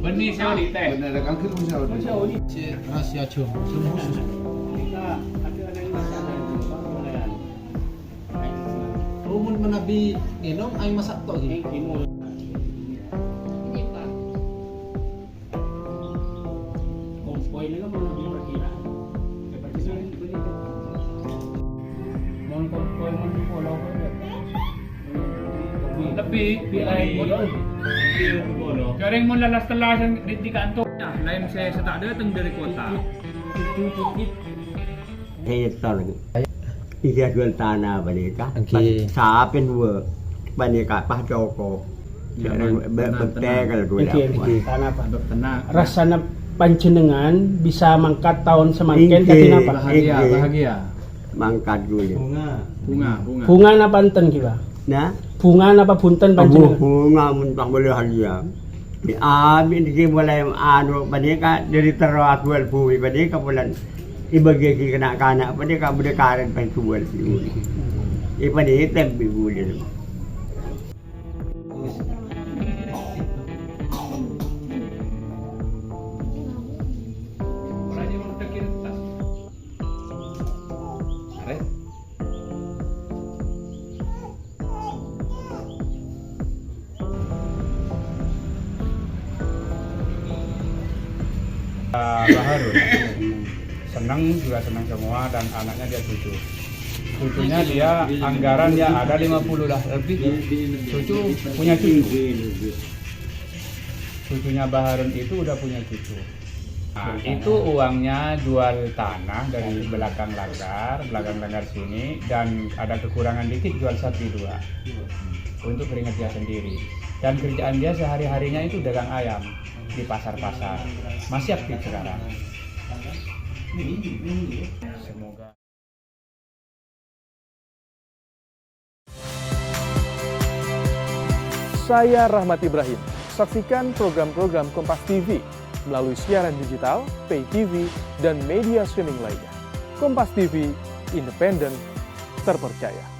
Benih seoli teh. Benar ada kan film seoli. Rahasia cum khusus. Rumun menabi minum air masak tok gitu. Kompoi ini kan menabi berkira. Mon kompoi mon pulau lebih pilih Garing mo lalas-talasan di kanto. Lain saya tak datang dari kota. Hetor. Iya jual tanah mereka. Saเป็นเวอร์บรรยากาศPak Joko. Betul kalau dua. Tanah Pak. Tenang. Rasana panjenengan bisa mangkat tahun semangkin katina Pak. Bahagia. Mangkat dulu. Bunga. Bunga napa enten ki Pak? Nah, Bunga napa punten panjenengan? bunga muntah boleh hadiah. Di amin di mulai anu mereka dari teratual bumi mereka bulan ibagi kanak-kanak mereka berdekaran penjual sih. Ipan ini tempi bulan. Baharun senang juga senang semua dan anaknya dia cucunya dia anggaran dia ada 50 lah lebih punya cucunya Baharun itu udah punya cucu. Nah, itu uangnya jual tanah dari belakang langgar sini dan ada kekurangan dikit jual sapi 2 untuk keringat dia sendiri. Dan kerjaan dia sehari-harinya itu dagang ayam di pasar-pasar. Masih aktif sekarang. Semoga. Saya Rahmat Ibrahim. Saksikan program-program Kompas TV melalui siaran digital, pay TV, dan media streaming lainnya. Kompas TV, independen, terpercaya.